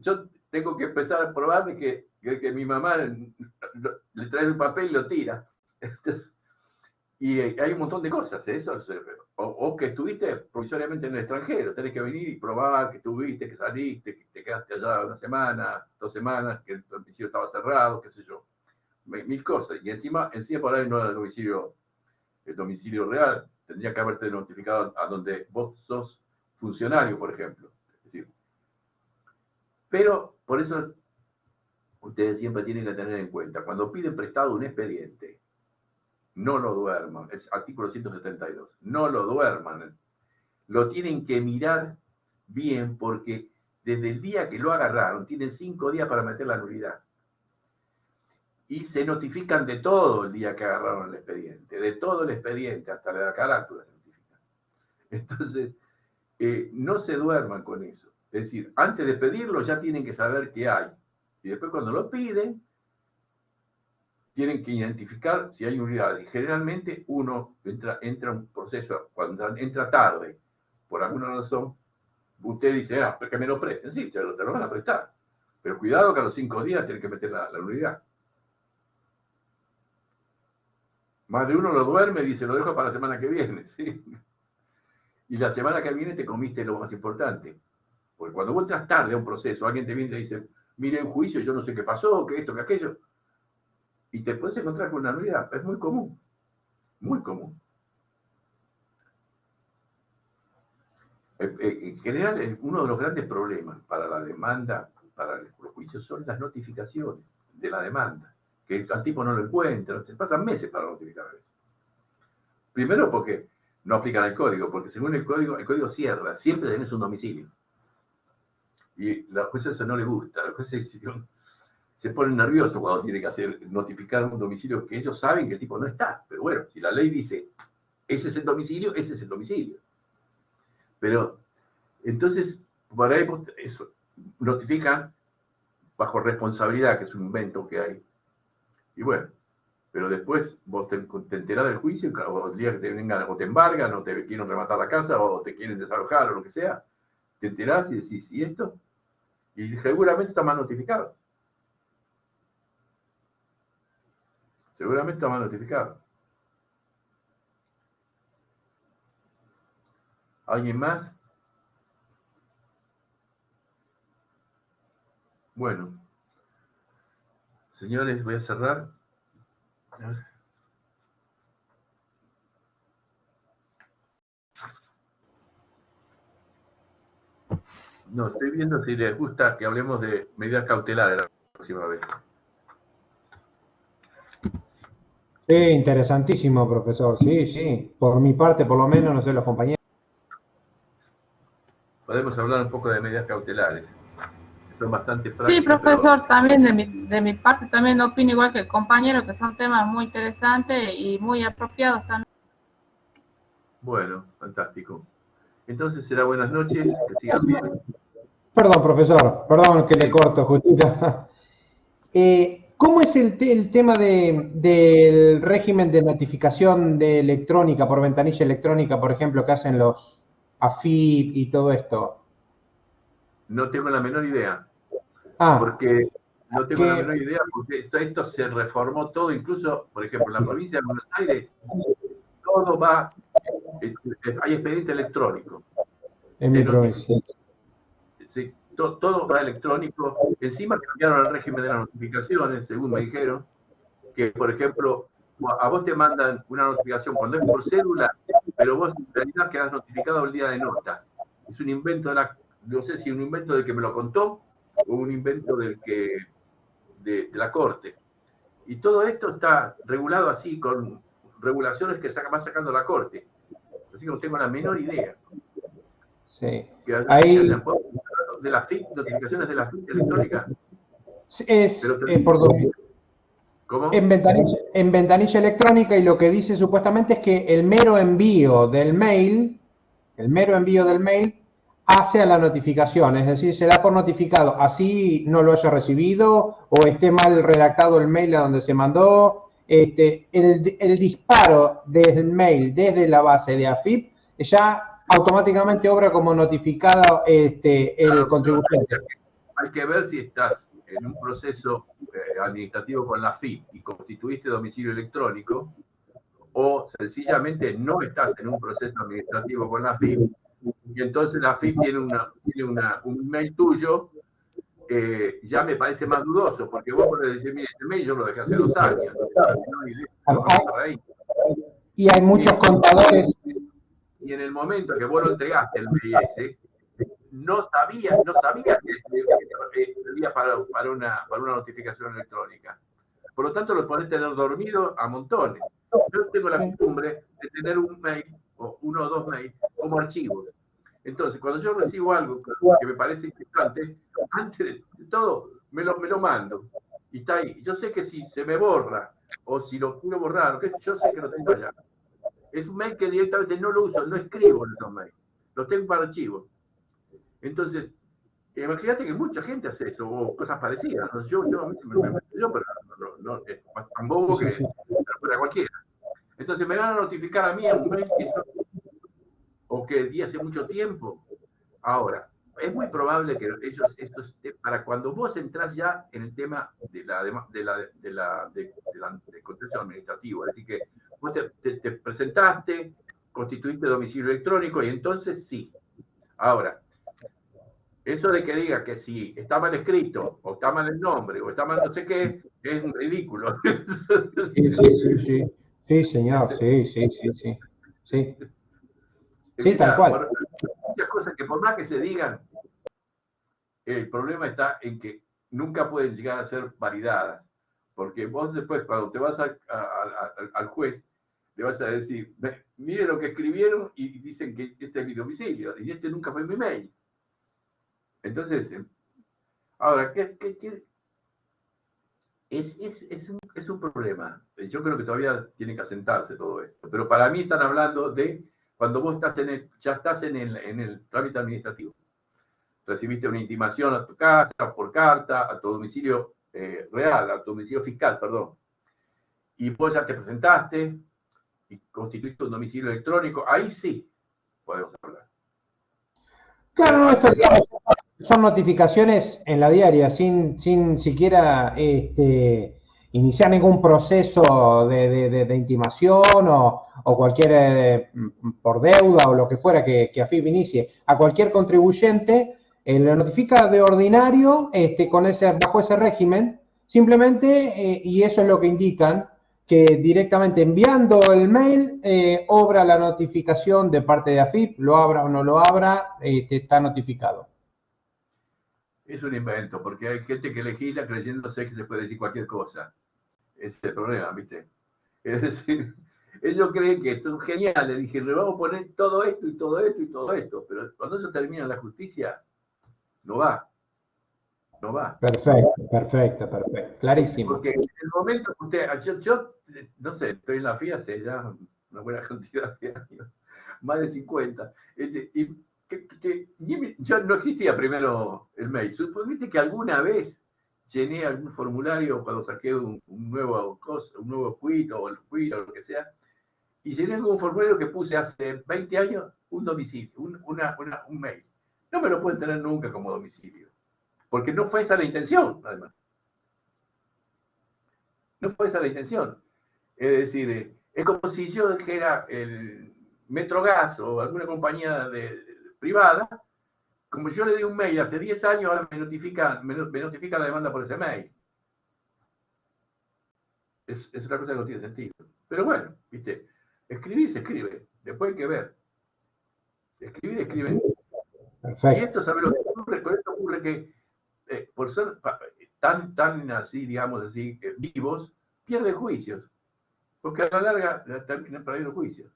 tengo que empezar a probar de que mi mamá le trae el papel y lo tira. Entonces, y hay un montón de cosas, eso o que estuviste provisoriamente en el extranjero, tenés que venir y probar que estuviste, que saliste, que te quedaste allá una semana, 2 semanas, que el domicilio estaba cerrado, qué sé yo, mil cosas. Y encima por ahí no era el domicilio real, tendría que haberte notificado a donde vos sos funcionario, por ejemplo. Es decir, pero por eso ustedes siempre tienen que tener en cuenta, cuando piden prestado un expediente, no lo duerman, es artículo 172, no lo duerman, lo tienen que mirar bien porque desde el día que lo agarraron, tienen 5 días para meter la nulidad. Y se notifican de todo el día que agarraron el expediente, de todo el expediente, hasta la carátula se notifican. Entonces, no se duerman con eso. Es decir, antes de pedirlo ya tienen que saber qué hay. Y después cuando lo piden, tienen que identificar si hay unidad. Y generalmente uno entra a un proceso, cuando entra tarde, por alguna razón, usted dice, que me lo presten. Sí, te lo van a prestar. Pero cuidado que a los 5 días tienen que meter la unidad. Más de uno lo duerme y dice, lo dejo para la semana que viene. ¿Sí? Y la semana que viene te comiste lo más importante. Porque cuando vos entras tarde a un proceso, alguien te viene y te dice, mire, en juicio yo no sé qué pasó, que esto, que aquello. Y te puedes encontrar con una nulidad. Es muy común. Muy común. En general, uno de los grandes problemas para la demanda, para los juicios, son las notificaciones de la demanda. Que al tipo no lo encuentra, se pasan meses para notificar a veces. Primero porque no aplican el código, porque según el código cierra, siempre tenés un domicilio. Y a los jueces eso no les gusta, los jueces se ponen nerviosos cuando tienen que notificar un domicilio que ellos saben que el tipo no está. Pero bueno, si la ley dice, ese es el domicilio, ese es el domicilio. Pero, entonces, por ahí eso, notifican bajo responsabilidad, que es un invento que hay. Y bueno, pero después vos te enterás del juicio, o el día que te vengan, o te embargan, o te quieren rematar la casa, o te quieren desalojar, o lo que sea, te enterás y decís, ¿y esto? Y seguramente está mal notificado. Seguramente está mal notificado. ¿Alguien más? Bueno, señores, voy a cerrar. No, estoy viendo si les gusta que hablemos de medidas cautelares la próxima vez. Sí, interesantísimo, profesor. Sí, sí. Por mi parte, por lo menos, no sé, los compañeros. Podemos hablar un poco de medidas cautelares. Son bastante Sí, prácticas, profesor, también de mi parte también opino igual que el compañero, que son temas muy interesantes y muy apropiados también. Bueno, fantástico. Entonces será buenas noches, que sigan bien. Perdón, profesor, perdón que le Sí. corto, justito. ¿Cómo es el tema del régimen de notificación de electrónica, por ventanilla electrónica, por ejemplo, que hacen los AFIP y todo esto? No tengo la menor idea, Ah, porque no tengo la menor que idea, porque esto se reformó todo, incluso, por ejemplo, en la provincia de Buenos Aires, todo va, hay expediente electrónico en de mi notificación. provincia. Sí, todo va electrónico. Encima cambiaron el régimen de las notificaciones, según me dijeron, que, por ejemplo, a vos te mandan una notificación cuando es por cédula, pero vos en realidad quedás notificado el día de nota. Es un invento no sé si un invento del que me lo contó o un invento de la corte. Y todo esto está regulado así, con regulaciones que va sacando la corte. Así que no tengo la menor idea. Sí. Que Ahí de las FIP, notificaciones de la FIP electrónica. es Pero, por ¿cómo? en ventanilla electrónica, y lo que dice supuestamente es que el mero envío del mail hace a la notificación, es decir, se da por notificado, así no lo haya recibido o esté mal redactado el mail a donde se mandó. El disparo desde el mail, desde la base de AFIP, ya automáticamente obra como notificado el Claro, contribuyente. hay que ver si estás en un proceso administrativo con la FIP y constituiste domicilio electrónico, o sencillamente no estás en un proceso administrativo con la FIP, y entonces la FIP tiene un mail tuyo. Ya me parece más dudoso, porque vos podés decir, mire, este mail yo lo dejé hace 2 años, no pasa por ahí. Y hay muchos contadores. Y en el momento que vos lo entregaste el mail ese, no sabía que servía para una notificación electrónica. Por lo tanto, lo podés tener dormido a montones. Yo tengo la costumbre de tener un mail, o 1 o 2 mails, como archivos. Entonces, cuando yo recibo algo que me parece importante, antes de todo, me lo mando. Y está ahí. Yo sé que si se me borra, o si lo quiero borrar, yo sé que lo tengo allá. Es un mail que directamente no lo uso, no escribo en esos mails. Los tengo para archivos. Entonces, imagínate que mucha gente hace eso, o cosas parecidas. ¿No? Yo a mí se me yo, pero no, es tan bobo que fuera cualquiera. Entonces me van a notificar a mí en un mail que yo, o que di hace mucho tiempo. Ahora, es muy probable que esto esté para cuando vos entrás ya en el tema del contexto administrativo. Es decir, que vos te presentaste, constituiste domicilio electrónico y entonces sí. Ahora, eso de que diga que si está mal escrito, o está mal el nombre, o está mal no sé qué, es un ridículo. Sí. Sí, señor. Sí. Sí, tal Mirá, cual. muchas cosas que por más que se digan, el problema está en que nunca pueden llegar a ser validadas. Porque vos después, cuando te vas al juez, le vas a decir, mire lo que escribieron y dicen que este es mi domicilio, y este nunca fue mi mail. Entonces, ahora, es un problema. Yo creo que todavía tiene que asentarse todo esto. Pero para mí están hablando de cuando vos ya estás en el trámite administrativo. Recibiste una intimación a tu casa, por carta, a tu domicilio real, a tu domicilio fiscal, perdón. Y vos ya te presentaste y constituiste un domicilio electrónico. Ahí sí podemos hablar. Claro, no, esto, digamos, son notificaciones en la diaria, sin siquiera iniciar ningún proceso de intimación o cualquier, por deuda o lo que fuera que AFIP inicie. A cualquier contribuyente le notifica de ordinario bajo ese régimen, simplemente, y eso es lo que indican, que directamente enviando el mail obra la notificación de parte de AFIP, lo abra o no lo abra, está notificado. Es un invento, porque hay gente que legisla creyéndose que se puede decir cualquier cosa. Ese es el problema, ¿viste? Es decir, ellos creen que son geniales. Dije, le vamos a poner todo esto y todo esto y todo esto. Pero cuando eso termina en la justicia, no va. No va. Perfecto. Clarísimo. Porque en el momento que usted, yo no sé, estoy en la FIA hace ya una buena cantidad de años, más de 50. Y yo no existía primero el mail. Suponete que alguna vez llené algún formulario cuando saqué un nuevo quit o el quit o lo que sea, y llené algún formulario que puse hace 20 años un domicilio, un mail. No me lo pueden tener nunca como domicilio, porque no fue esa la intención, además. No fue esa la intención. Es decir, es como si yo dijera el Metrogas o alguna compañía privada, como yo le di un mail hace 10 años, ahora me notifica la demanda por ese mail. Es una cosa que no tiene sentido. Pero bueno, viste, escribir se escribe, después hay que ver. Escriben. Perfecto. Y esto, ¿sabes lo que ocurre? Con esto ocurre que, por ser tan así, digamos así, vivos, pierden juicios. Porque a la larga terminan perdiendo juicios.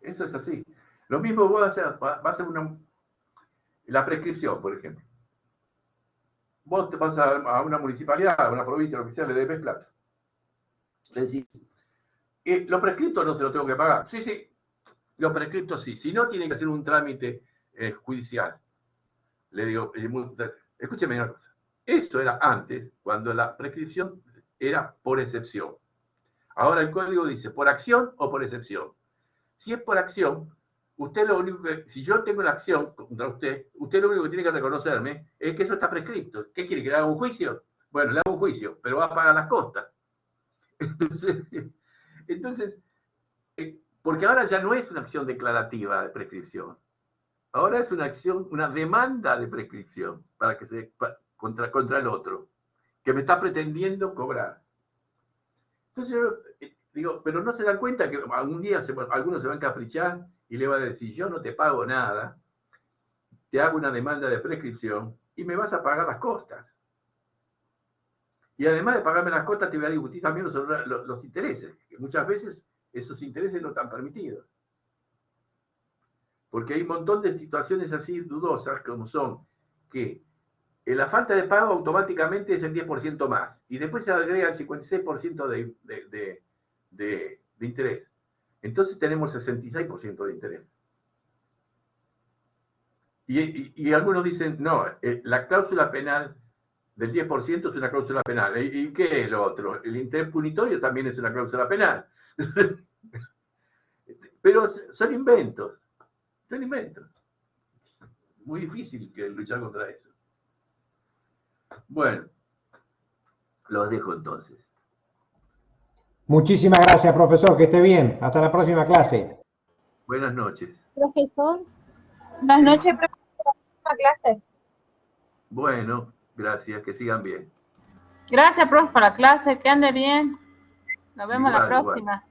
Eso es así. Lo mismo va a hacer la prescripción, por ejemplo. Vos te vas a una municipalidad, a una provincia, lo que sea, le debes plata. Le decís, lo prescrito no se lo tengo que pagar. Sí, lo prescrito sí. Si no, tiene que hacer un trámite judicial. Le digo, escúcheme una cosa. Eso era antes, cuando la prescripción era por excepción. Ahora el código dice por acción o por excepción. Si es por acción, usted lo único que, si yo tengo la acción contra usted lo único que tiene que reconocerme es que eso está prescrito. ¿Qué quiere? ¿Que le haga un juicio? Bueno, le hago un juicio, pero va a pagar las costas. Entonces, porque ahora ya no es una acción declarativa de prescripción. Ahora es una acción, una demanda de prescripción contra el otro, que me está pretendiendo cobrar. Entonces yo digo, pero no se dan cuenta que algún día algunos se van a encaprichar y le va a decir, yo no te pago nada, te hago una demanda de prescripción y me vas a pagar las costas. Y además de pagarme las costas, te voy a discutir también los intereses, que muchas veces esos intereses no están permitidos. Porque hay un montón de situaciones así dudosas, como son que la falta de pago automáticamente es el 10% más, y después se agrega el 56% de interés. Entonces tenemos 66% de interés. Y algunos dicen, no, la cláusula penal del 10% es una cláusula penal. ¿Y qué es lo otro? El interés punitorio también es una cláusula penal. Pero son inventos. Son inventos. Muy difícil luchar contra eso. Bueno, los dejo entonces. Muchísimas gracias, profesor. Que esté bien. Hasta la próxima clase. Buenas noches. Profesor, Buenas noches, profesor. Clase. Bueno, gracias. Que sigan bien. Gracias, profe, por la clase. Que ande bien. Nos vemos la Igual. próxima.